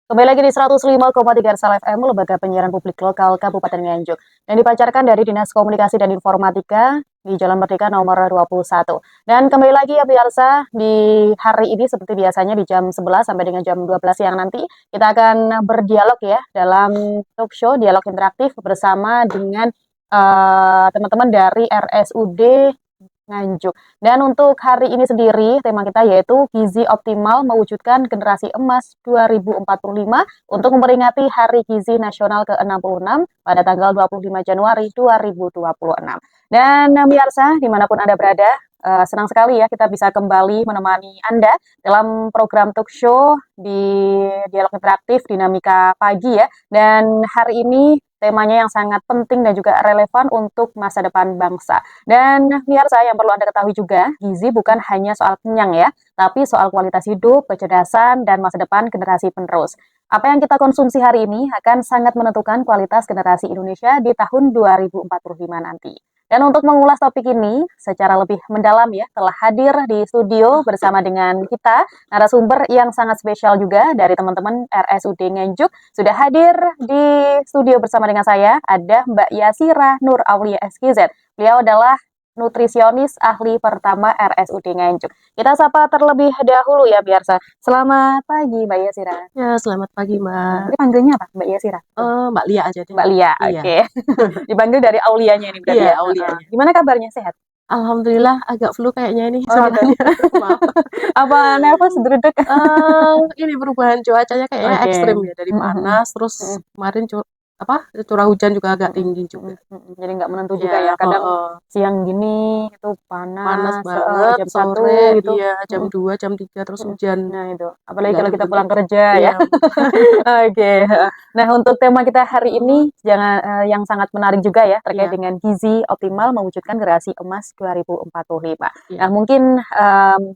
Kembali lagi di 105,3 Rsal FM, Lembaga Penyiaran Publik Lokal Kabupaten Nganjuk, yang dipancarkan dari Dinas Komunikasi dan Informatika di Jalan Merdeka nomor 21. Dan kembali lagi ya pemirsa, di hari ini seperti biasanya di jam 11 sampai dengan jam 12 siang nanti, kita akan berdialog ya dalam talk show, dialog interaktif bersama dengan teman-teman dari RSUD Nganjuk. Dan untuk hari ini sendiri, tema kita yaitu Gizi Optimal Mewujudkan Generasi Emas 2045 untuk memperingati Hari Gizi Nasional ke-66 pada tanggal 25 Januari 2026. Dan pemirsa, dimanapun Anda berada, senang sekali ya kita bisa kembali menemani Anda dalam program talk show di Dialog Interaktif Dinamika Pagi ya. Dan hari ini temanya yang sangat penting dan juga relevan untuk masa depan bangsa. Dan pemirsa yang perlu Anda ketahui juga, gizi bukan hanya soal kenyang ya, tapi soal kualitas hidup, kecerdasan, dan masa depan generasi penerus. Apa yang kita konsumsi hari ini akan sangat menentukan kualitas generasi Indonesia di tahun 2045 nanti. Dan untuk mengulas topik ini secara lebih mendalam ya, telah hadir di studio bersama dengan kita narasumber yang sangat spesial juga dari teman-teman RSUD Nganjuk. Sudah hadir di studio bersama dengan saya, ada Mbak Yasira Nur Aulia SKZ. Beliau adalah nutrisionis ahli pertama RSUD Nganjuk. Kita sapa terlebih dahulu ya biasa. Selamat pagi Mbak Yasira. Ya, selamat pagi, Mbak. Ini panggilnya apa Mbak Yasira? Mbak Lia aja deh. Mbak Lia, Iya. oke. Dipanggil dari Aulianya ini berarti Iya, ya. Aulianya. Gimana kabarnya, sehat? Alhamdulillah agak flu kayaknya ini Oh gitu. suaranya. Maaf. Apa nervous, dredeg? Ini perubahan cuacanya kayaknya Oke. ekstrim ya, dari panas terus kemarin curah hujan juga agak tinggi juga. Jadi nggak menentu juga ya. Ya, Kadang siang gini itu panas panas, banget, jam 1 sore gitu. iya jam 2, jam 3 terus hujan. Nah itu, apalagi Nggak kalau kita nentu. pulang kerja ya. Iya. Oke. Nah untuk tema kita hari ini yang sangat menarik juga ya terkait Iya. dengan gizi optimal mewujudkan generasi emas 2045. Iya. Nah mungkin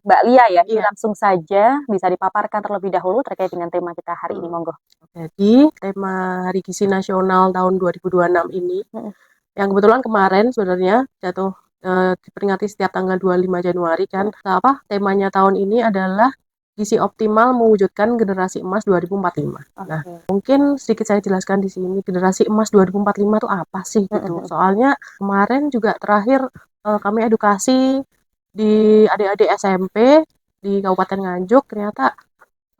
Mbak Lia ya, ini Iya. langsung saja bisa dipaparkan terlebih dahulu terkait dengan tema kita hari ini, monggo. Jadi, tema Hari Gizi Nasional tahun 2026 ini, yang kebetulan kemarin sebenarnya jatuh diperingati setiap tanggal 25 Januari kan. Temanya tahun ini adalah Gizi Optimal Mewujudkan Generasi Emas 2045. Nah, mungkin sedikit saya jelaskan di sini, generasi emas 2045 itu apa sih gitu. Soalnya kemarin juga terakhir kami edukasi di adik-adik SMP di Kabupaten Nganjuk, ternyata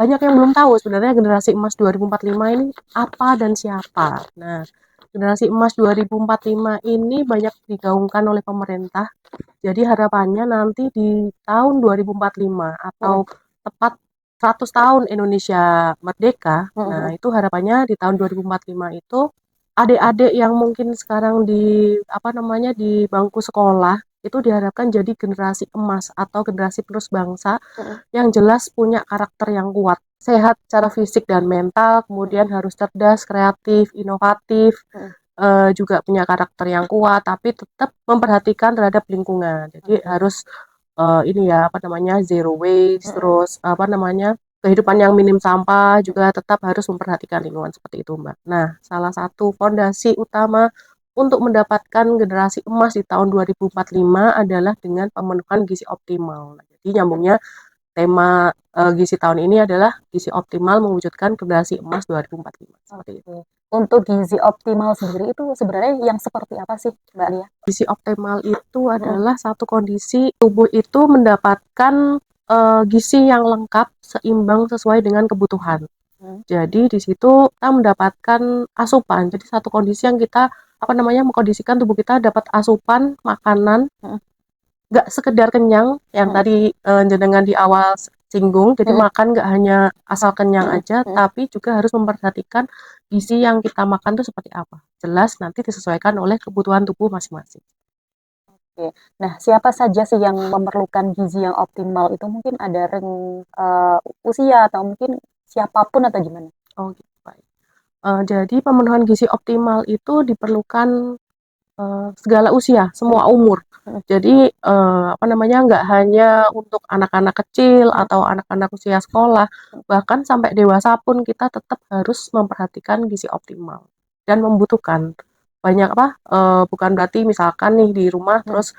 banyak yang belum tahu sebenarnya generasi emas 2045 ini apa dan siapa. Nah, generasi emas 2045 ini banyak digaungkan oleh pemerintah. Jadi harapannya nanti di tahun 2045 atau tepat 100 tahun Indonesia merdeka, nah itu harapannya di tahun 2045 itu adik-adik yang mungkin sekarang di bangku sekolah itu diharapkan jadi generasi emas atau generasi penerus bangsa yang jelas punya karakter yang kuat, sehat secara fisik dan mental, kemudian harus cerdas, kreatif, inovatif, juga punya karakter yang kuat, tapi tetap memperhatikan terhadap lingkungan. Jadi harus zero waste, terus kehidupan yang minim sampah juga tetap harus memperhatikan lingkungan seperti itu, Mbak. Nah, salah satu fondasi utama untuk mendapatkan generasi emas di tahun 2045 adalah dengan pemenuhan gizi optimal. Nah, jadi nyambungnya tema gizi tahun ini adalah gizi optimal mewujudkan generasi emas 2045. Seperti itu. Untuk gizi optimal sendiri itu sebenarnya yang seperti apa sih, Mbak Lia? Gizi optimal itu adalah satu kondisi tubuh itu mendapatkan gizi yang lengkap, seimbang sesuai dengan kebutuhan. Jadi di situ kita mendapatkan asupan. Jadi satu kondisi yang kita mengkondisikan tubuh kita dapat asupan makanan nggak sekedar kenyang yang tadi jenengan di awal singgung. Jadi makan nggak hanya asal kenyang aja, tapi juga harus memperhatikan gizi yang kita makan itu seperti apa. Jelas nanti disesuaikan oleh kebutuhan tubuh masing-masing. Oke. Nah, siapa saja sih yang memerlukan gizi yang optimal itu? Mungkin ada usia atau mungkin siapapun atau gimana? Oh gitu, baik. Jadi pemenuhan gizi optimal itu diperlukan segala usia, semua umur. Jadi nggak hanya untuk anak-anak kecil atau anak-anak usia sekolah, bahkan sampai dewasa pun kita tetap harus memperhatikan gizi optimal dan membutuhkan banyak bukan berarti misalkan nih di rumah terus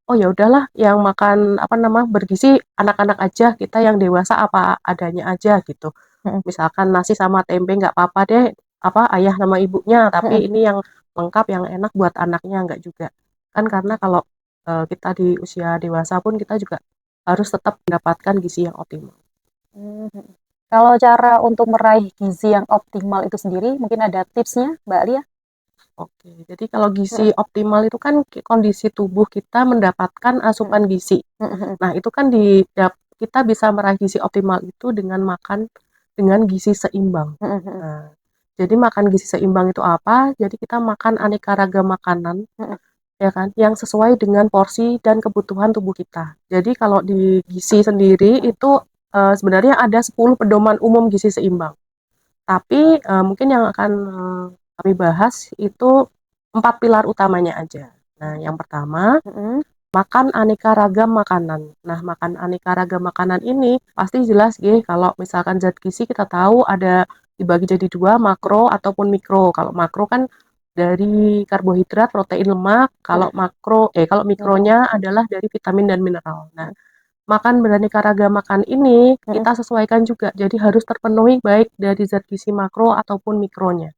oh ya udahlah yang makan apa nama bergizi anak-anak aja, kita yang dewasa apa adanya aja gitu. Mhm, Misalkan nasi sama tempe nggak apa-apa deh, apa ayah sama ibunya, tapi mhm. ini yang lengkap yang enak buat anaknya nggak juga. Kan karena kalau kita di usia dewasa pun kita juga harus tetap mendapatkan gizi yang optimal. Mhm. Kalau cara untuk meraih gizi yang optimal itu sendiri, mungkin ada tipsnya, Mbak Lia? Oke, jadi kalau gizi Mhm, optimal itu kan kondisi tubuh kita mendapatkan mhm, asupan gizi. mhm, mhm, Nah, itu kan kita bisa meraih gizi optimal itu dengan makan dengan gizi seimbang. mhm, mhm, Nah, jadi makan gizi seimbang itu apa? Jadi kita makan aneka ragam makanan, mhm. ya kan, yang sesuai dengan porsi dan kebutuhan tubuh kita. Jadi kalau di gizi sendiri itu sebenarnya ada 10 pedoman umum gizi seimbang. Tapi mungkin yang akan kami bahas itu 4 pilar utamanya aja. Nah, yang pertama Mhm, makan aneka ragam makanan. Nah, makan aneka ragam makanan ini pasti jelas ya kalau misalkan zat gizi kita tahu ada dibagi jadi dua, makro ataupun mikro. Kalau makro kan dari karbohidrat, protein, lemak. mhm, Kalau mikro, mikronya adalah dari vitamin dan mineral. Nah, makan beraneka ragam makan ini mhm, kita sesuaikan juga. Jadi harus terpenuhi baik dari zat gizi makro ataupun mikronya.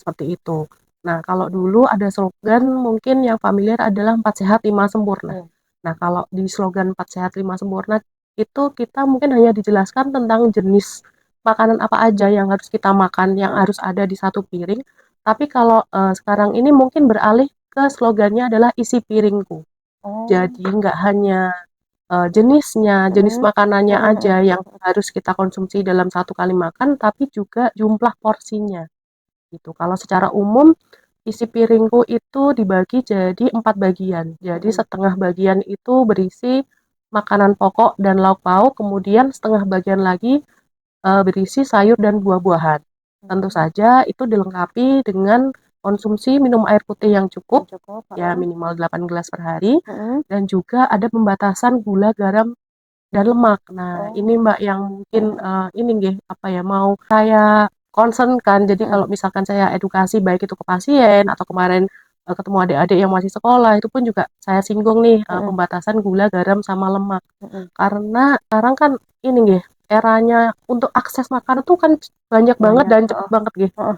Seperti itu. Nah, kalau dulu ada slogan mungkin yang familiar adalah 4 sehat 5 sempurna. iya, Nah, kalau di slogan 4 sehat 5 sempurna itu kita mungkin hanya dijelaskan tentang jenis makanan apa aja yang harus kita makan, yang mhm. harus ada di satu piring. Tapi kalau sekarang ini mungkin beralih ke slogannya adalah isi piringku. Oh, Jadi nggak hanya jenisnya, jenis mhm, makanannya mhm, aja mhm, yang harus kita konsumsi dalam satu kali makan, tapi juga jumlah porsinya gitu. Kalau secara umum isi piringku itu dibagi jadi 4 bagian. Jadi mhm, setengah bagian itu berisi makanan pokok dan lauk pauk, kemudian setengah bagian lagi berisi sayur dan buah-buahan. Tentu mhm. saja itu dilengkapi dengan konsumsi minum air putih yang cukup, Yang cukup, ya heeh, minimal 8 gelas per hari, mhm. dan juga ada pembatasan gula, garam, dan lemak. Nah, ini Oh, Mbak yang mungkin mhm, ini nggih apa ya mau saya concern kan. Jadi mhm, kalau misalkan saya edukasi baik itu ke pasien atau kemarin ketemu adik-adik yang masih sekolah itu pun juga saya singgung nih mhm, pembatasan gula, garam sama lemak. mhm. Karena sekarang kan ini nggih eranya untuk akses makanan tuh kan banyak banget Banyak, dan cepet heeh, banget nggih. heeh,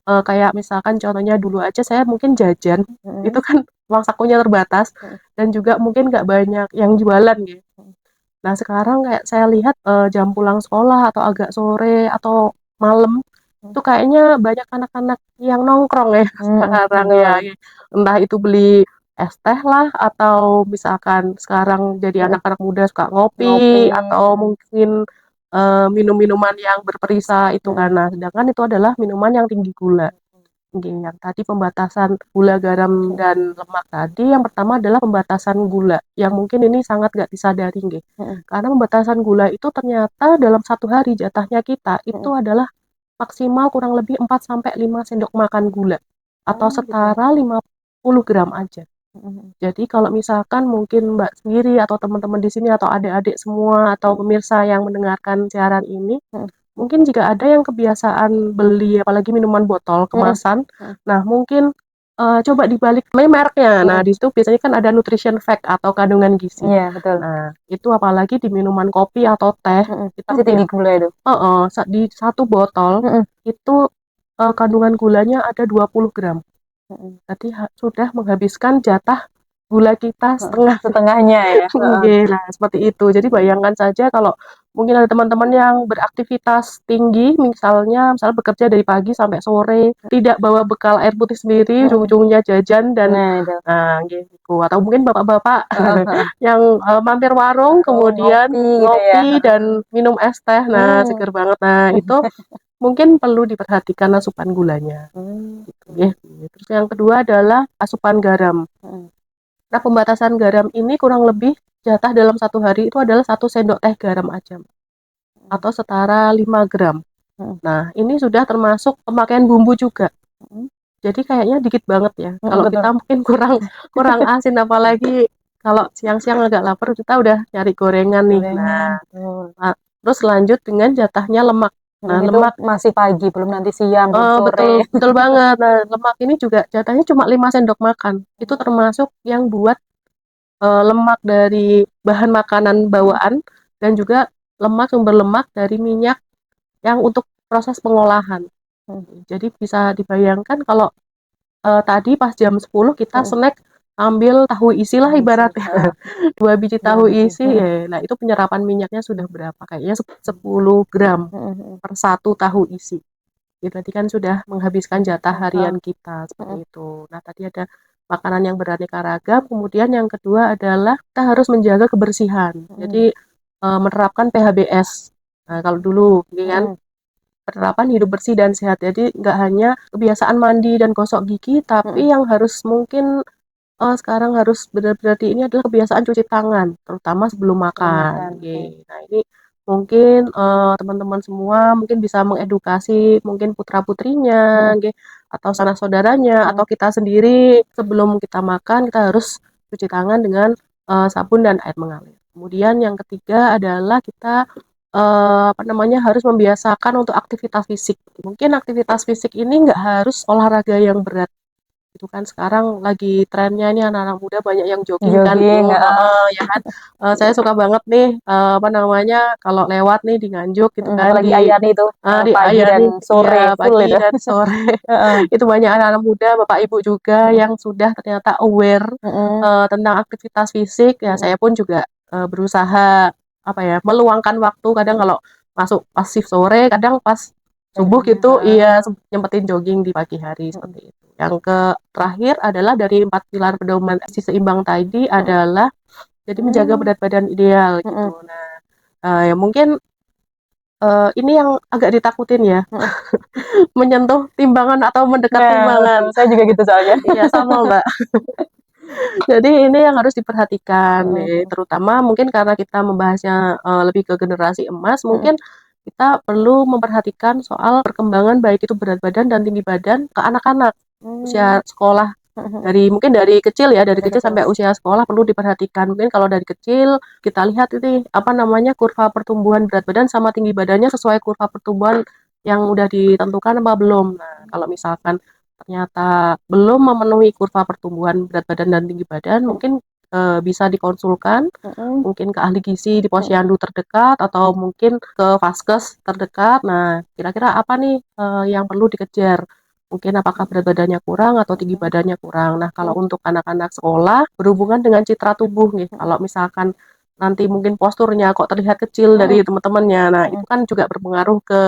heeh, Kayak misalkan contohnya dulu aja saya mungkin jajan itu mhm, kan uang sakunya terbatas mhm, dan juga mungkin nggak banyak yang jualan gitu. mhm, Nah, sekarang kayak saya lihat jam pulang sekolah atau agak sore atau malam mhm, itu kayaknya banyak anak-anak yang nongkrong ya mhm, sekarang ya. betul, Entah itu beli es teh lah atau misalkan sekarang jadi mhm. anak-anak muda suka Ngopi, ngopi atau mhm, mungkin minum-minuman yang berperisa itu mhm, karena sedangkan itu adalah minuman yang tinggi gula. Oke, yang tadi pembatasan gula, garam, mhm, dan lemak tadi, yang pertama adalah pembatasan gula, yang mungkin ini sangat nggak disadari, nggih. mhm, Karena pembatasan gula itu ternyata dalam satu hari jatahnya kita itu mhm. adalah maksimal kurang lebih 4 sampai 5 sendok makan gula atau Oh, gitu. setara 50 gram aja. Mhm, mhm, Jadi kalau misalkan mungkin Mbak sendiri atau teman-teman di sini atau adik-adik semua atau mhm, pemirsa yang mendengarkan siaran ini mhm, mungkin jika ada yang kebiasaan beli apalagi minuman botol mhm, kemasan, mhm, nah mungkin coba dibalik mereknya. Nah, mhm. di situ biasanya kan ada nutrition fact atau kandungan gizi. Iya, betul. Nah, itu apalagi di minuman kopi atau teh Mhm, itu pasti tinggi gula itu. di satu botol Mhm, itu kandungan gulanya ada 20 gram. mhm, Jadi sudah menghabiskan jatah gula kita heeh, setengah. setengahnya ya, heeh, Oke, nah seperti itu. Jadi bayangkan saja kalau mungkin ada teman-teman yang beraktivitas tinggi, misalnya bekerja dari pagi sampai sore, tidak bawa bekal air putih sendiri, mhm. ujung-ujungnya jajan dan Nah, itu, nah gitu. Atau mungkin bapak-bapak heeh, heeh, yang mampir warung, warung kemudian ngopi gitu ya, ngopi heeh, dan minum es teh. Nah, mmm, seger banget. Nah, itu mungkin perlu diperhatikan asupan gulanya. Gitu, mmm, ya. Terus yang kedua adalah asupan garam. mhm, Nah, pembatasan garam ini kurang lebih jatah dalam satu hari itu adalah 1 sendok teh garam aja, mhm, atau setara 5 gram. mhm, Nah, ini sudah termasuk pemakaian bumbu juga. mhm, Jadi kayaknya dikit banget ya. mhm, Kalau betul. kita mungkin kurang kurang asin, apalagi kalau siang-siang agak lapar, kita udah nyari gorengan nih. Gorengan, Nah, betul. terus lanjut dengan jatahnya lemak. Nah, Mhm, itu lemak masih pagi, belum nanti siang, belum betul sore. betul banget. Nah, lemak ini juga jatahnya cuma 5 sendok makan. Itu Oh, termasuk yang buat lemak dari bahan makanan bawaan dan juga sumber lemak dari minyak yang untuk proses pengolahan. Jadi bisa dibayangkan kalau tadi pas jam 10 kita snack ambil tahu isi lah ibaratnya. 2 biji tahu isi, nah itu penyerapan minyaknya sudah berapa? Kayaknya 10 gram per satu tahu isi. Ya, berarti kan sudah menghabiskan jatah harian kita seperti itu. Nah, tadi ada makanan yang beraneka ragam, kemudian yang kedua adalah kita harus menjaga kebersihan. Jadi menerapkan PHBS. Nah, kalau dulu, ya kan, penerapan hidup bersih dan sehat. Jadi nggak hanya kebiasaan mandi dan gosok gigi, tapi yang harus mungkin sekarang harus benar-benar ini adalah kebiasaan cuci tangan, terutama sebelum makan. Oke. Nah, ini mungkin teman-teman semua mungkin bisa mengedukasi mungkin putra-putrinya, nggih, atau sanak saudaranya, atau kita sendiri sebelum kita makan kita harus cuci tangan dengan sabun dan air mengalir. Kemudian yang ketiga adalah kita apa namanya, harus membiasakan untuk aktivitas fisik. Mungkin aktivitas fisik ini nggak harus olahraga yang berat. Itu kan sekarang lagi trennya ini anak-anak muda banyak yang jogging kan tuh, ya kan. Saya suka banget nih, apa namanya, kalau lewat nih di Nganjuk gitu kan Apalagi di Ayani itu di pagi dan Ayani, sore iya full pagi itu. dan sore. Itu banyak anak-anak muda, bapak ibu juga yang sudah ternyata aware tentang aktivitas fisik. Ya saya pun juga berusaha apa ya, meluangkan waktu kadang kalau masuk pas shift sore, kadang pas subuh gitu, iya nyempetin jogging di pagi hari seperti itu. Yang terakhir adalah dari 4 pilar pedoman gizi seimbang tadi adalah jadi menjaga berat badan ideal gitu. Nah, ya mungkin ini yang agak ditakutin ya, menyentuh timbangan atau mendekat timbangan. Saya juga gitu soalnya. Iya sama Mbak. Jadi ini yang harus diperhatikan, terutama mungkin karena kita membahasnya lebih ke generasi emas, mungkin kita perlu memperhatikan soal perkembangan baik itu berat badan dan tinggi badan ke anak-anak usia sekolah. Mungkin dari kecil ya, dari kecil sampai usia sekolah perlu diperhatikan. Mungkin kalau dari kecil kita lihat ini apa namanya, kurva pertumbuhan berat badan sama tinggi badannya sesuai kurva pertumbuhan yang udah ditentukan apa belum. Nah, kalau misalkan ternyata belum memenuhi kurva pertumbuhan berat badan dan tinggi badan, mungkin bisa dikonsulkan, mungkin ke ahli gizi di posyandu terdekat atau mungkin ke vaskes terdekat. Nah, kira-kira apa nih yang perlu dikejar? Mungkin apakah berat badannya kurang atau tinggi badannya kurang. Nah, kalau untuk anak-anak sekolah berhubungan dengan citra tubuh nih. Kalau misalkan nanti mungkin posturnya kok terlihat kecil dari teman-temannya. Nah, itu kan juga berpengaruh ke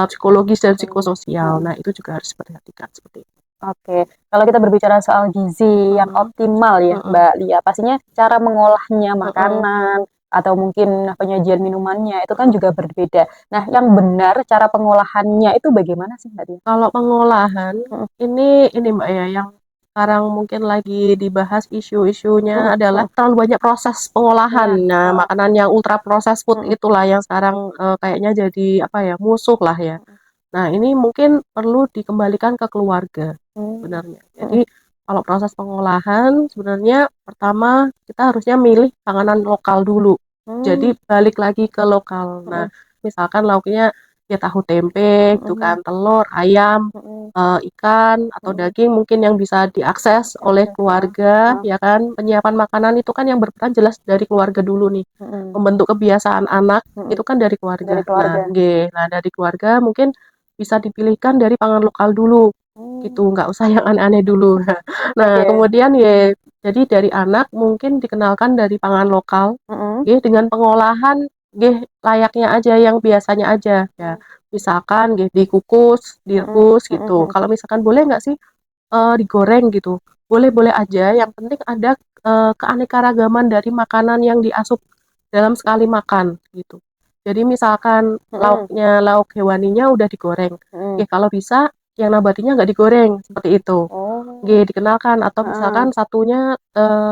psikologis dan psikososial. Nah, itu juga harus diperhatikan seperti itu. Oke, kalau kita berbicara soal gizi yang optimal ya, Mbak Lia, pastinya cara mengolahnya makanan atau mungkin penyajian minumannya itu kan juga berbeda. Nah, yang benar cara pengolahannya itu bagaimana sih, Mbak Lia? Kalau pengolahan ini Mbak ya, yang sekarang mungkin lagi dibahas isu-isunya adalah terlalu banyak proses pengolahan. Nah, makanan yang ultra processed food itulah yang sekarang kayaknya jadi apa ya, musuh lah ya. Nah, ini mungkin perlu dikembalikan ke keluarga sebenarnya. Jadi kalau proses pengolahan sebenarnya pertama kita harusnya milih panganan lokal dulu. Jadi balik lagi ke lokal. Nah, misalkan lauknya ya tahu tempe gitu kan, telur, ayam, ikan atau daging mungkin yang bisa diakses oleh keluarga, ya kan. Penyiapan makanan itu kan yang berperan jelas dari keluarga dulu nih. Membentuk kebiasaan anak itu kan dari keluarga. Nah, dari keluarga mungkin bisa dipilihkan dari pangan lokal dulu gitu, nggak usah yang aneh-aneh dulu. Nah, kemudian ya jadi dari anak mungkin dikenalkan dari pangan lokal, dengan pengolahan layaknya aja yang biasanya aja ya. Misalkan dikukus, direbus gitu. Kalau misalkan boleh nggak sih digoreng gitu? Boleh-boleh aja, yang penting ada keanekaragaman dari makanan yang diasup dalam sekali makan gitu. Jadi misalkan lauknya, lauk hewaninya udah digoreng. Kalau bisa yang nabatinya nggak digoreng seperti itu. Dikenalkan atau misalkan satunya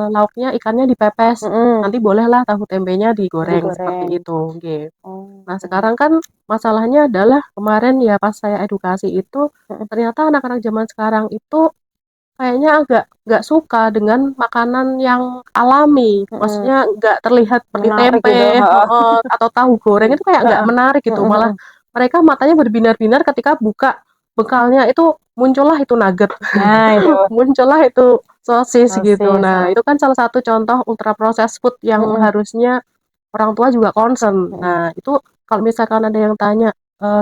lauknya ikannya dipepes. Nanti bolehlah tahu tempenya digoreng seperti itu. Nah, sekarang kan masalahnya adalah kemarin ya pas saya edukasi itu ternyata anak-anak zaman sekarang itu kayaknya agak nggak suka dengan makanan yang alami, maksudnya nggak terlihat seperti Menarik tempe, gitu, atau tahu goreng itu kayak nggak menarik gitu, malah mereka matanya berbinar-binar ketika buka bekalnya itu muncullah itu nugget, Nah, itu muncullah itu sosis gitu. sosis. Nah, itu kan salah satu contoh ultra processed food yang Mm-mm. harusnya orang tua juga concern. Mm-mm. Nah, itu kalau misalkan ada yang tanya,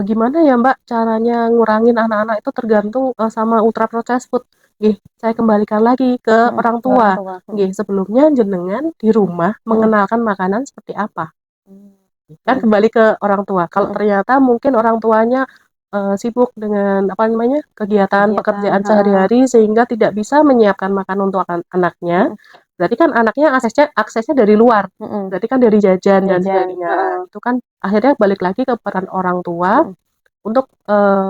gimana ya Mbak caranya ngurangin anak-anak itu tergantung sama ultra processed food. Nggih, saya kembalikan lagi ke Mm-mm. orang Orang tua. tua. Mm-mm. Nggih, sebelumnya jenengan di rumah Mm-mm. mengenalkan makanan seperti apa? Kan Mm-mm. kembali ke orang tua. Kalau Mm-mm. ternyata mungkin orang tuanya sibuk dengan apa namanya kegiatan Kegiatan. pekerjaan Heeh. sehari-hari sehingga tidak bisa menyiapkan makan untuk anaknya, Mm-mm. berarti kan anaknya aksesnya aksesnya dari luar, Mm-mm. berarti kan dari jajan dan Jajan. sebagainya. Heeh. Itu kan akhirnya balik lagi ke peran orang tua Mm-mm. untuk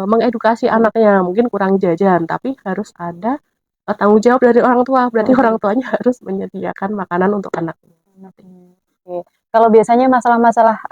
mengedukasi Mm-mm. anaknya, mungkin kurang jajan, tapi harus ada tanggung jawab dari orang tua. Berarti orang Mm-mm. tuanya harus menyediakan makanan untuk anaknya. Oke. Kalau biasanya masalah-masalah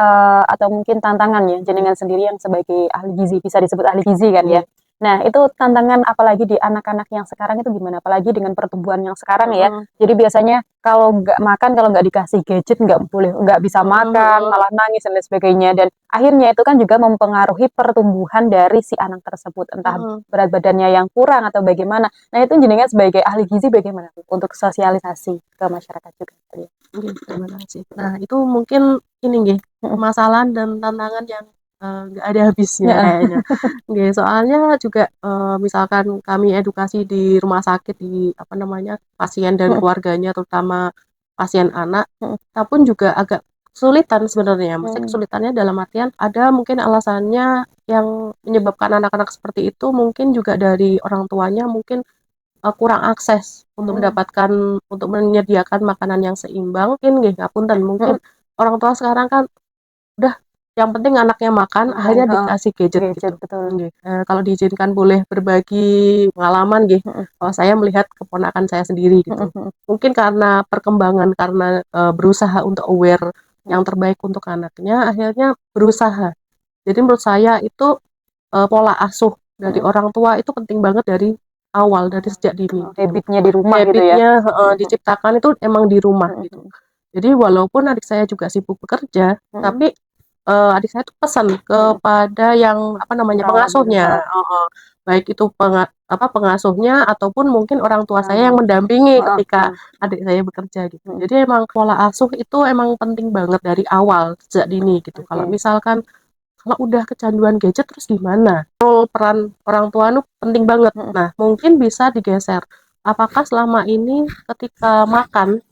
atau mungkin tantangan ya, jenengan sendiri yang sebagai ahli gizi, bisa disebut ahli gizi kan ya. Iya. Nah, itu tantangan apalagi di anak-anak yang sekarang itu gimana? Apalagi dengan pertumbuhan yang sekarang ya. Mm-mm. Jadi biasanya kalau nggak makan, kalau nggak dikasih gadget nggak boleh, nggak bisa Mm-mm, makan, mm-mm, malah nangis dan lain sebagainya. Dan akhirnya itu kan juga mempengaruhi pertumbuhan dari si anak tersebut, entah mm-mm. berat badannya yang kurang atau bagaimana. Nah, itu jenengan sebagai ahli gizi bagaimana Bu, untuk sosialisasi ke masyarakat juga? Oke, terima kasih. Nah, itu mungkin ini nggih, Mm-mm. permasalahan dan tantangan yang nggak ada habisnya Ya. kayaknya. Nggih, soalnya juga misalkan kami edukasi di rumah sakit di apa namanya pasien dan Mm-mm. keluarganya, terutama pasien anak, Mm-mm. kita pun juga agak kesulitan sebenarnya. Maksudnya Mm-mm. kesulitannya dalam artian ada mungkin alasannya yang menyebabkan anak-anak seperti itu mungkin juga dari orang tuanya mungkin kurang akses untuk Mm-mm. mendapatkan untuk menyediakan makanan yang seimbang. Mungkin nggih ngapunten, mungkin Mm-mm. orang tua sekarang kan udah yang penting anaknya makan, Makan, akhirnya heeh. dikasih gadget Gadget gitu. betul. Nggih, kalau diizinkan boleh berbagi pengalaman nggih, Mm-mm. kalau saya melihat keponakan saya sendiri gitu. Mm-mm. Mungkin karena perkembangan, karena berusaha untuk aware yang Mm-mm. terbaik untuk anaknya, akhirnya berusaha. Jadi menurut saya itu pola asuh dari Mm-mm. orang tua itu penting banget dari awal, dari sejak dini Oh, gitu. habitnya di rumah gitu ya. Habitnya Mm-mm. diciptakan itu emang di rumah gitu. Mm-mm. Jadi walaupun adik saya juga sibuk bekerja, Mm-mm. tapi adik saya tuh pesan Mm-mm. kepada yang apa namanya Merawat gitu. pengasuhnya, Heeh. baik itu apa pengasuhnya ataupun mungkin orang tua saya yang Orang. mendampingi Heeh. ketika adik saya bekerja gitu. Mm-mm. Jadi emang pola asuh itu emang penting banget dari awal sejak dini gitu. Kalau Oke. misalkan kalau udah kecanduan gadget terus gimana? Peran orang tua nu penting banget. Mm-mm. Nah, mungkin bisa digeser. Apakah selama ini ketika makan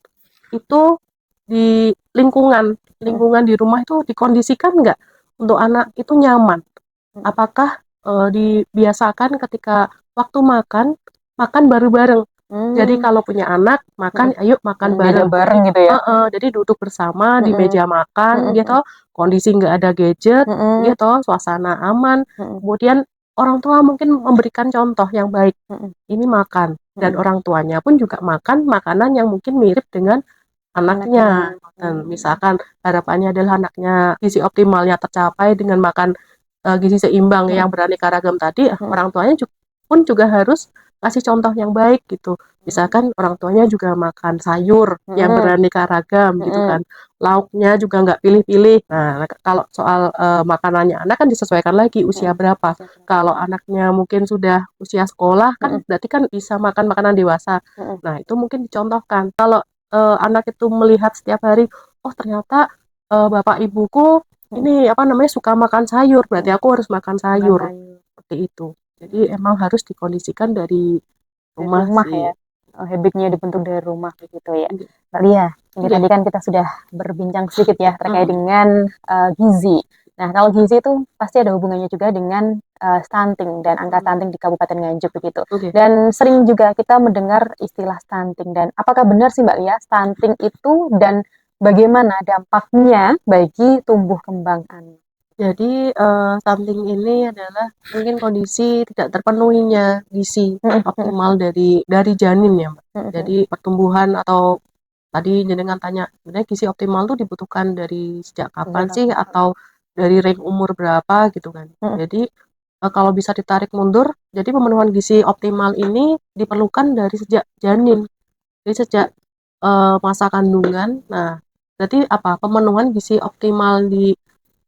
itu di lingkungan Mm-mm. lingkungan di rumah itu dikondisikan nggak untuk anak itu nyaman? Mm-mm. Apakah dibiasakan ketika waktu makan makan bareng-bareng? Jadi Mm. kalau punya anak makan, Mm-mm. ayo makan Mm-mm. Jajan bareng. bareng gitu ya. Jadi duduk bersama di Mm-mm. meja makan, Mm-mm. gitu. Kondisi nggak ada gadget, Mm-mm. gitu. Suasana aman. Mm-mm. Kemudian orang tua mungkin memberikan contoh yang baik. Mm-mm. Ini makan dan Mm-mm. orang tuanya pun juga makan makanan yang mungkin mirip dengan Anaknya. anaknya. Dan Mm. misalkan harapannya adalah anaknya gizi optimalnya tercapai dengan makan gizi seimbang Mm-mm. yang beraneka ragam tadi, Mm-mm. orang tuanya pun juga harus kasih contoh yang baik gitu. Misalkan orang tuanya juga makan sayur yang Mm-mm. beraneka ragam gitu Mm-mm. kan. Lauknya juga nggak pilih-pilih. Nah, kalau soal makanannya anak kan disesuaikan lagi usia Mm-mm. berapa. Kalau anaknya mungkin sudah usia sekolah kan Mm-mm. berarti kan bisa makan makanan dewasa. Mm-mm. Nah, itu mungkin dicontohkan. Kalau anak itu melihat setiap hari, oh ternyata bapak ibuku Mm-mm. ini apa namanya suka makan sayur, berarti Mm-mm. aku harus makan Makan sayur. sayur. Seperti itu. Jadi emang harus dikondisikan dari Dari rumah rumah sih. ya. Oh, habitnya dibentuk dari rumah begitu ya. Iya. Mbak Lia, ini Iya. tadi kan kita sudah berbincang sedikit ya terkait Mm-mm. dengan gizi. Nah, kalau gizi itu pasti ada hubungannya juga dengan stunting dan angka Mm-mm. stunting di Kabupaten Nganjuk begitu. Oke. Dan sering juga kita mendengar istilah stunting. Dan apakah benar sih Mbak Lia, stunting itu dan bagaimana dampaknya bagi tumbuh kembang anak? Jadi stunting ini adalah mungkin kondisi tidak terpenuhinya gizi optimal dari janin ya, Mbak. Jadi pertumbuhan atau tadi jenengan tanya, sebenarnya gizi optimal itu dibutuhkan dari sejak kapan Sejak sih kapan? atau dari range umur berapa gitu kan. Jadi kalau bisa ditarik mundur, jadi pemenuhan gizi optimal ini diperlukan dari sejak janin, jadi sejak masa kandungan. Nah, berarti apa? Pemenuhan gizi optimal di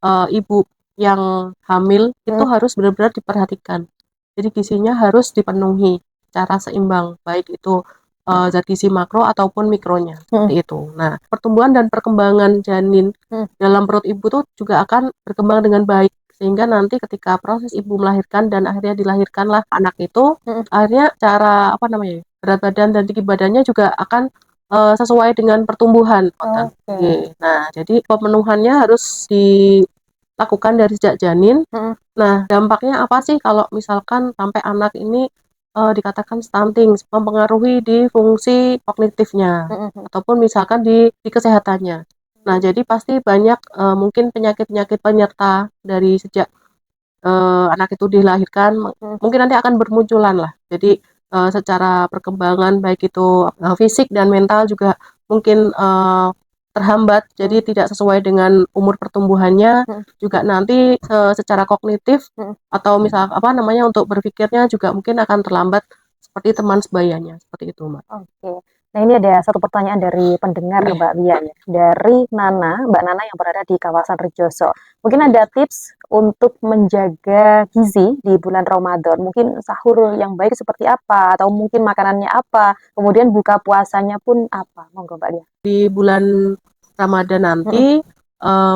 ibu yang hamil itu harus benar-benar diperhatikan. Jadi gizinya harus dipenuhi secara seimbang, baik itu zat gizi makro ataupun mikronya, seperti itu. Nah, pertumbuhan dan perkembangan janin dalam perut ibu tuh juga akan berkembang dengan baik, sehingga nanti ketika proses ibu melahirkan dan akhirnya dilahirkanlah anak itu, akhirnya cara apa namanya ya, berat badan dan tinggi badannya juga akan sesuai dengan pertumbuhan. Nah, jadi pemenuhannya harus dilakukan dari sejak janin. Nah, dampaknya apa sih kalau misalkan sampai anak ini dikatakan stunting, mempengaruhi di fungsi kognitifnya ataupun misalkan di kesehatannya. Nah, jadi pasti banyak mungkin penyakit-penyakit penyerta dari sejak anak itu dilahirkan, mungkin nanti akan bermunculan lah. Jadi secara perkembangan baik itu fisik dan mental juga mungkin terhambat, jadi tidak sesuai dengan umur pertumbuhannya, juga nanti secara kognitif atau misal apa namanya untuk berpikirnya juga mungkin akan terlambat seperti teman sebayanya, seperti itu, Mbak. Oke. Nah, ini ada satu pertanyaan dari pendengar Oke. Mbak Lia ya. Dari Mbak Nana yang berada di kawasan Rejoso. Mungkin ada tips untuk menjaga gizi di bulan Ramadan. Mungkin sahur yang baik seperti apa atau mungkin makanannya apa, kemudian buka puasanya pun apa? Monggo Mbak Lia. Di bulan Ramadan nanti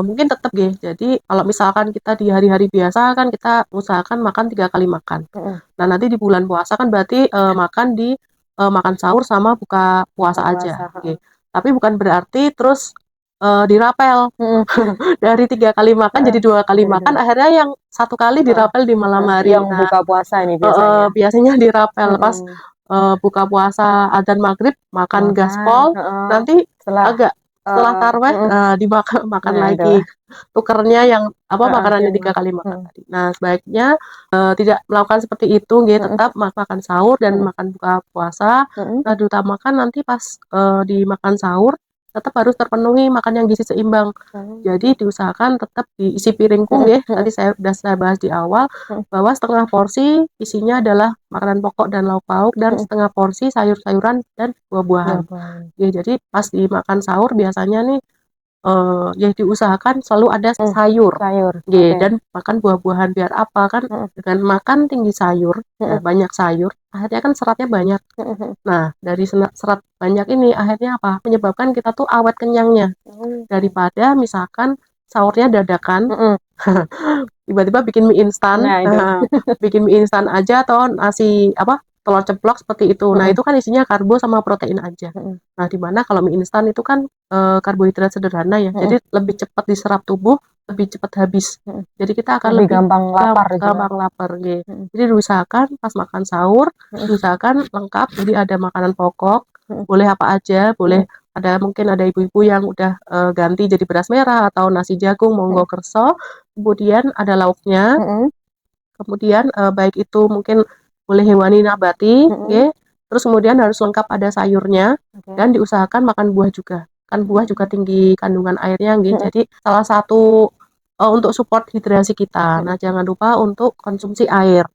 mungkin tetap ya. Jadi kalau misalkan kita di hari-hari biasa kan kita usahakan makan 3 kali makan. Nah, nanti di bulan puasa kan berarti makan di makan sahur sama buka puasa aja. Tapi bukan berarti terus dirapel dari 3 kali makan jadi 2 kali makan, akhirnya yang 1 kali dirapel di malam hari. Yang Nah, buka puasa ini biasanya. biasanya dirapel pas buka puasa adzan maghrib makan gaspol, nanti agak setelah tarweh dimakan makan Nah, lagi, tukernya yang apa makanannya 3 kali makan. makan tadi. Nah, sebaiknya tidak melakukan seperti itu, tetap makan sahur dan makan buka puasa. Nah, diutamakan nanti pas dimakan sahur tetap harus terpenuhi makan yang gizi seimbang. Jadi diusahakan tetap diisi piringku ya. Tadi saya bahas di awal bahwa setengah porsi isinya adalah makanan pokok dan lauk pauk dan setengah porsi sayur-sayuran dan buah-buahan. Ya, jadi pas dimakan sahur biasanya nih ya diusahakan selalu ada sayur. Ya, dan makan buah-buahan biar apa kan dengan makan tinggi sayur, banyak sayur, akhirnya kan seratnya banyak. Nah, dari serat banyak ini akhirnya apa? Menyebabkan kita tuh awet kenyangnya. Daripada misalkan sahurnya dadakan, tiba-tiba bikin mie instan, bikin mie instan aja atau nasi apa telur ceplok seperti itu. Nah, itu kan isinya karbo sama protein aja. Nah, dimana kalau mie instan itu kan karbohidrat sederhana ya, jadi lebih cepat diserap tubuh, lebih cepat habis. Jadi kita akan lebih gampang lapar gitu. Jadi diusahakan pas makan sahur, diusahakan lengkap. Jadi ada makanan pokok, boleh apa aja, boleh ada mungkin ada ibu-ibu yang udah ganti jadi beras merah atau nasi jagung, monggo kerso. Kemudian ada lauknya. Kemudian baik itu mungkin boleh hewani nabati, terus kemudian harus lengkap ada sayurnya dan diusahakan makan buah juga. Kan buah juga tinggi kandungan airnya, jadi salah satu untuk support hidrasi kita. Nah, jangan lupa untuk konsumsi air.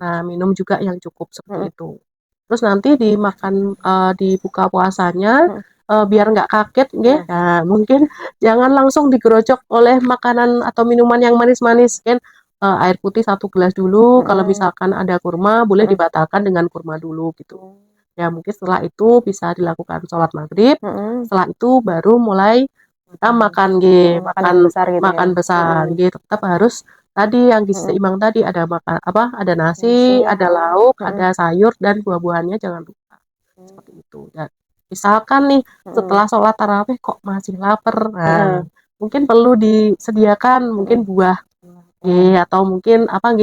Nah, minum juga yang cukup seperti itu. Terus nanti dimakan di buka puasanya biar nggak kaget, nah, mungkin jangan langsung digerojok oleh makanan atau minuman yang manis-manis, kan air putih 1 gelas dulu. Kalau misalkan ada kurma boleh dibatalkan dengan kurma dulu gitu. Ya, mungkin setelah itu bisa dilakukan sholat maghrib. Setelah itu baru mulai kita makan makan besar tetap harus tadi yang gizi seimbang tadi ada makan apa ada nasi, ada lauk, ada sayur dan buah-buahannya jangan lupa. Seperti itu. Dan misalkan nih setelah sholat tarawih kok masih lapar, nah, mungkin perlu disediakan mungkin buah atau mungkin apa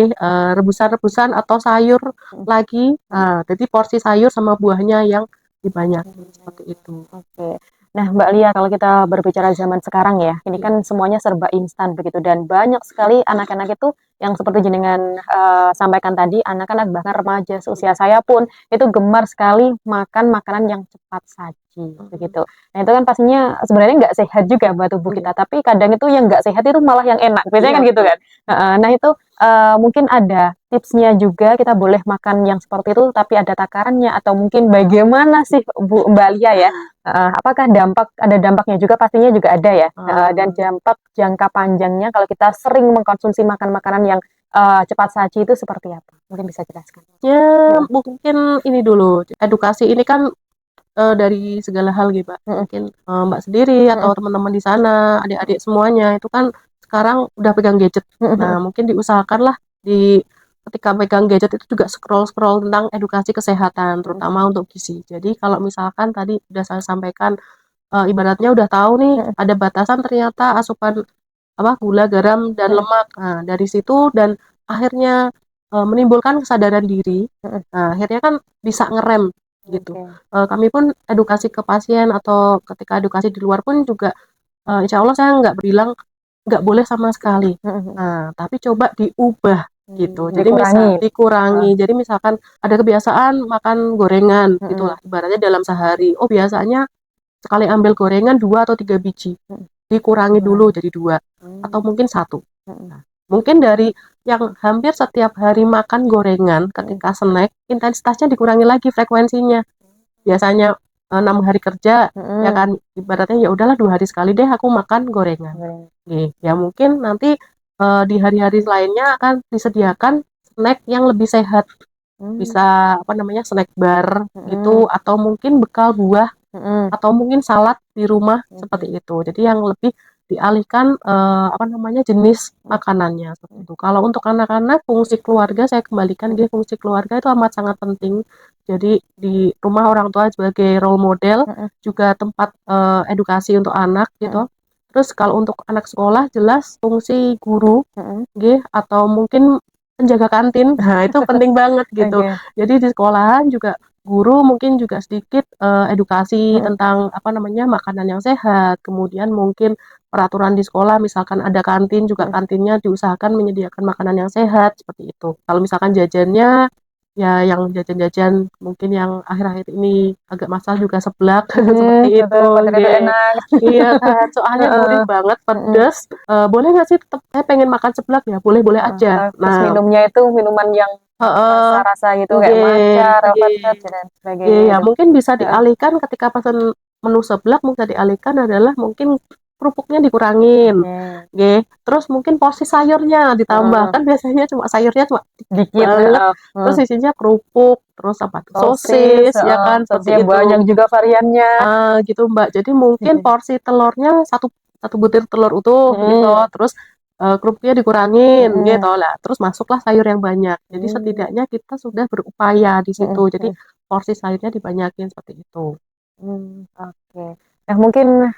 rebusan-rebusan atau sayur lagi. Nah, jadi porsi sayur sama buahnya yang dibanyakin seperti itu. Nah, Mbak Lia, kalau kita berbicara zaman sekarang ya, ini kan semuanya serba instan begitu dan banyak sekali anak-anak itu yang seperti jenengan sampaikan tadi, anak-anak bahkan remaja seusia saya pun itu gemar sekali makan makanan yang cepat saji begitu. Nah, itu kan pastinya sebenarnya nggak sehat juga buat tubuh kita, tapi kadang itu yang nggak sehat itu malah yang enak. Biasanya kan gitu kan. Nah, itu mungkin ada tipsnya juga kita boleh makan yang seperti itu tapi ada takarannya atau mungkin bagaimana sih Mbak Lia ya? Apakah ada dampaknya juga pastinya juga ada ya, dan dampak jangka panjangnya kalau kita sering mengkonsumsi makanan-makanan yang cepat saji itu seperti apa? Mungkin bisa jelaskan. Ya, Mhm. mungkin ini dulu, edukasi ini kan dari segala hal gitu, Mbak. Mhm. Mungkin Mbak sendiri atau Mhm. teman-teman di sana, adik-adik semuanya itu kan sekarang udah pegang gadget. Mhm. Nah, mungkin diusahakanlah di ketika pegang gadget itu juga scroll-scroll tentang edukasi kesehatan, Mhm. terutama untuk gizi. Jadi kalau misalkan tadi udah saya sampaikan, ibaratnya udah tahu nih Mhm. ada batasan ternyata asupan apa gula, garam, dan Mhm. lemak. Nah, dari situ dan akhirnya menimbulkan kesadaran diri. Mhm. Nah, akhirnya kan bisa ngerem gitu. Oke. Kami pun edukasi ke pasien atau ketika edukasi di luar pun juga insya Allah saya nggak bilang nggak boleh sama sekali. Mhm. Nah, tapi coba diubah gitu. Jadi Dikurangi. misal Heeh. dikurangi. Jadi misalkan ada kebiasaan makan gorengan Mhm. gitulah ibaratnya dalam sehari. Oh, biasanya sekali ambil gorengan 2 atau 3 biji. Mhm. Dikurangi dulu Dikurangi. jadi 2 atau mungkin 1. Mhm. Nah, mungkin dari yang hampir setiap hari makan gorengan Mhm. ketika snack, intensitasnya dikurangi lagi frekuensinya. Biasanya 6 hari kerja, ya Mhm. kan ibaratnya ya udahlah 2 hari sekali deh aku makan gorengan. Gorengan. Ya mungkin nanti di hari-hari lainnya akan disediakan snack yang lebih sehat. Mmm. Bisa apa namanya snack bar Mhm. gitu atau mungkin bekal buah Mhm. atau mungkin salad di rumah seperti Oke. itu. Jadi yang lebih dialihkan apa namanya jenis Mhm. makanannya seperti itu. Kalau untuk anak-anak fungsi keluarga saya kembalikan Mhm. dia fungsi keluarga itu amat sangat penting. Jadi di rumah orang tua sebagai role model Mhm. juga tempat edukasi untuk anak Mhm. gitu. Terus kalau untuk anak sekolah jelas fungsi guru Mhm. nggih atau mungkin penjaga kantin. Nah, itu penting banget gitu. Oke. Jadi di sekolahan juga guru mungkin juga sedikit edukasi Mhm. tentang apa namanya makanan yang sehat, kemudian mungkin peraturan di sekolah misalkan ada kantin juga Mhm. kantinnya diusahakan menyediakan makanan yang sehat seperti itu. Kalau misalkan jajannya ya yang jajan-jajan mungkin yang akhir-akhir ini agak masalah juga seblak seperti itu, Betul, padahal itu nggih. enak. Iya kan, soalnya Heeh. gurih banget, Mhm. pedes, boleh nggak sih tetep saya pengen makan seblak ya? Boleh-boleh Heeh, aja. terus Nah, minumnya itu minuman yang heeh, rasa-rasa gitu kayak matcha, nggih Raffles nggih. dan Iya, sebagainya ya itu. mungkin bisa Heeh. dialihkan ketika pesen menu seblak bisa dialihkan adalah mungkin kerupuknya dikurangin, Oke. nggih. Terus mungkin porsi sayurnya ditambah, Heeh. kan biasanya cuma sayurnya cuma dikit Dikit, banget, heeh, terus heeh. isinya kerupuk, terus apa tuh, Sosis, sosis, ya heeh, kan, sosisnya seperti itu. banyak juga variannya. Gitu, Mbak. Jadi mungkin Gitu. porsi telurnya satu satu butir telur utuh gitu, Mhm. terus kerupuknya dikurangin gitu Mhm. lah, terus masuklah sayur yang banyak. Jadi Mmm. setidaknya kita sudah berupaya di situ. Mhm. Jadi Mhm. porsi sayurnya dibanyakin seperti itu. Oke. Nah mungkin,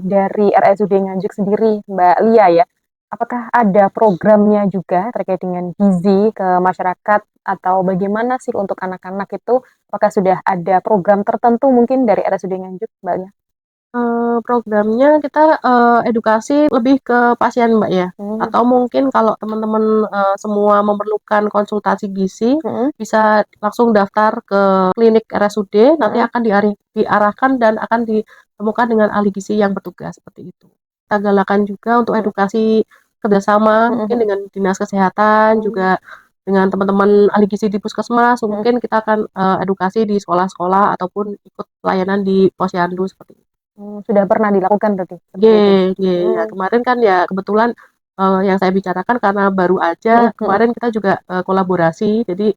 dari RSUD Nganjuk sendiri, Mbak Lia ya, apakah ada programnya juga terkait dengan gizi ke masyarakat atau bagaimana sih untuk anak-anak itu? Apakah sudah ada program tertentu mungkin dari RSUD Nganjuk, Mbak Lia? Programnya kita edukasi lebih ke pasien, Mbak, ya. Mmm. Atau mungkin kalau teman-teman semua memerlukan konsultasi gizi, Mhm. bisa langsung daftar ke klinik RSUD, nanti Mhm. akan diarahkan dan akan ditemukan dengan ahli gizi yang bertugas, seperti itu. Kita galakan juga untuk Mhm. edukasi kerjasama Mhm. mungkin Mhm. dengan dinas kesehatan, Mmm. juga dengan teman-teman ahli gizi di puskesmas, Mhm. mungkin kita akan edukasi di sekolah-sekolah ataupun ikut pelayanan di posyandu seperti itu. Sudah pernah dilakukan berarti, seperti itu? Nggih nggih. Ya Mmm. kemarin kan ya kebetulan, yang saya bicarakan karena baru aja, Mhm. Mhm. kemarin kita juga kolaborasi, jadi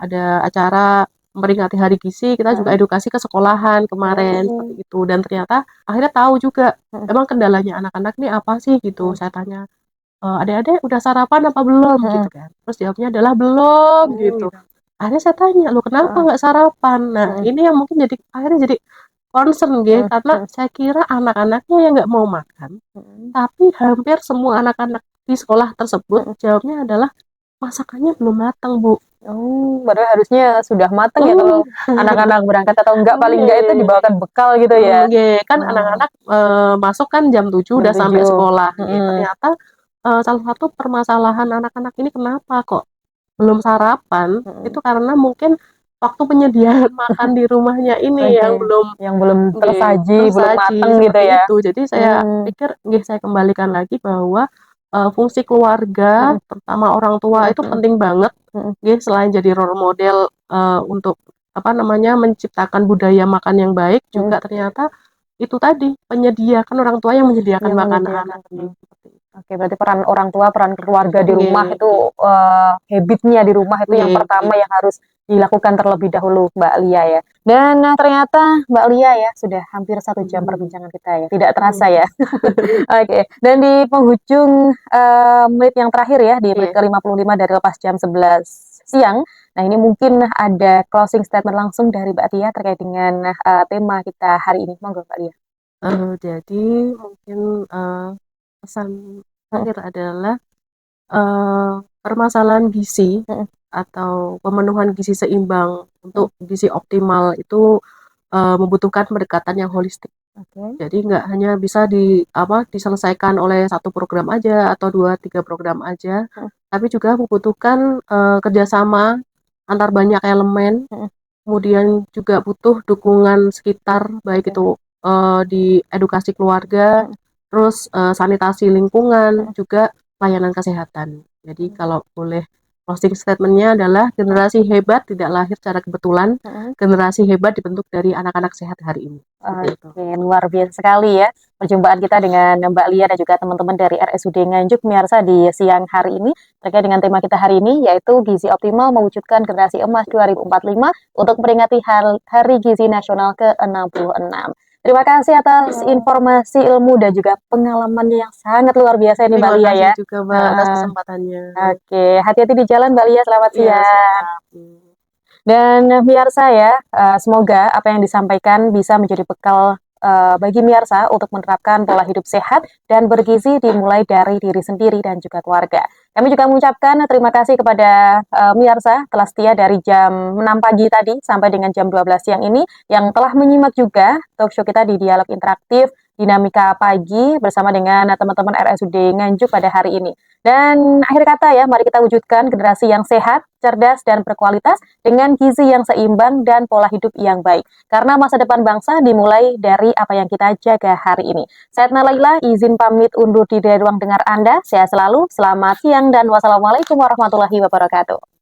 ada acara memperingati Hari Gizi, kita juga Heeh. edukasi ke sekolahan kemarin, seperti Mmm. itu. Dan ternyata akhirnya tahu juga, Mhm. emang kendalanya anak-anak nih apa sih gitu. Mhm. Saya tanya, "Adik-adik udah sarapan apa belum?" Mhm. Gitu kan. Terus jawabnya adalah, "Belum," gitu. Gitu. Akhirnya saya tanya, "Loh kenapa Heeh. nggak sarapan?" Nah Mhm. ini yang mungkin jadi akhirnya jadi concern nggih, Mhm. karena Mhm. saya kira anak-anaknya yang nggak mau makan, Mhm. tapi hampir semua anak-anak di sekolah tersebut Mhm. jawabnya adalah, "Masakannya belum matang, Bu." Oh, padahal harusnya sudah mateng ya kalau Mmm. anak-anak berangkat atau enggak, paling enggak itu Nggih. dibawakan bekal gitu ya? Nggih, kan Oh, anak-anak masuk kan jam 7 jam udah sampai 7. sekolah, nggih. Mhm. Ternyata salah satu permasalahan anak-anak ini kenapa kok belum sarapan, Mhm. itu karena mungkin waktu penyediaan makan di rumahnya ini Oke, yang belum yang belum nggih, tersaji, belum tersaji mateng gitu seperti ya? itu. Jadi saya Mmm. pikir nggih saya kembalikan lagi bahwa fungsi keluarga, Mhm. terutama orang tua Mhm. itu Mhm. penting banget, Mhm. nggih, selain jadi role model untuk apa namanya, menciptakan budaya makan yang baik, Mhm. juga ternyata itu tadi, penyedia, kan orang tua yang menyediakan Yang makanan, menyediakan, nggih, seperti itu. Oke, berarti peran orang tua, peran keluarga di rumah Nggih, itu, habit-nya di rumah itu yang nggih, pertama yang harus dilakukan terlebih dahulu, Mbak Lia ya. Dan, ternyata Mbak Lia ya, sudah hampir 1 jam mhm, perbincangan kita ya, tidak terasa mhm, ya. Oke, dan di penghujung, menit yang terakhir ya, di menit iya, ke-55 dari lepas jam 11 siang. Nah, ini mungkin ada closing statement langsung dari Mbak Tia terkait dengan, tema kita hari ini. Monggo Mbak Lia. jadi mungkin, pesan Mhm, terakhir adalah, permasalahan gizi mhm, atau pemenuhan gizi seimbang mhm. untuk gizi optimal itu, membutuhkan pendekatan yang holistik. Oke. Jadi nggak hanya bisa diselesaikan oleh satu program aja atau 2 3 program aja, Mhm, tapi juga membutuhkan, kerjasama antar banyak elemen, mhm. kemudian juga butuh dukungan sekitar, baik Oke. itu, di edukasi keluarga, Mhm, terus, sanitasi lingkungan, mhm, juga layanan kesehatan. Jadi mhm, kalau boleh closing statement-nya adalah mhm, generasi hebat tidak lahir secara kebetulan, mhm. generasi hebat dibentuk dari anak-anak sehat hari ini, seperti itu. Oke, luar biasa sekali ya perjumpaan kita dengan Mbak Lia dan juga teman-teman dari RSUD Nganjuk pemirsa di siang hari ini terkait dengan tema kita hari ini yaitu Gizi Optimal Mewujudkan Generasi Emas 2045 untuk memperingati Hari Gizi Nasional ke-66. Terima kasih atas informasi, ilmu dan juga pengalamannya yang sangat luar biasa ini Mbak Terima Lia kasih ya. juga, Mbak, atas Heeh. kesempatannya. Oke, hati-hati di jalan Mbak Lia, selamat Iya, siang. siap. Dan Miyarsa ya, semoga apa yang disampaikan bisa menjadi bekal bagi Miyarsa untuk menerapkan pola hidup sehat dan bergizi dimulai dari diri sendiri dan juga keluarga. Kami juga mengucapkan terima kasih kepada Miyarsa telah setia dari jam 6 pagi tadi sampai dengan jam 12 siang ini yang telah menyimak juga talkshow kita di Dialog Interaktif Dinamika Pagi bersama dengan teman-teman RSUD Nganjuk pada hari ini. Dan akhir kata ya, mari kita wujudkan generasi yang sehat, cerdas, dan berkualitas dengan gizi yang seimbang dan pola hidup yang baik. Karena masa depan bangsa dimulai dari apa yang kita jaga hari ini. Saya Laila, izin pamit undur diri dari ruang dengar Anda. Sehat selalu, selamat siang, dan wassalamualaikum warahmatullahi wabarakatuh.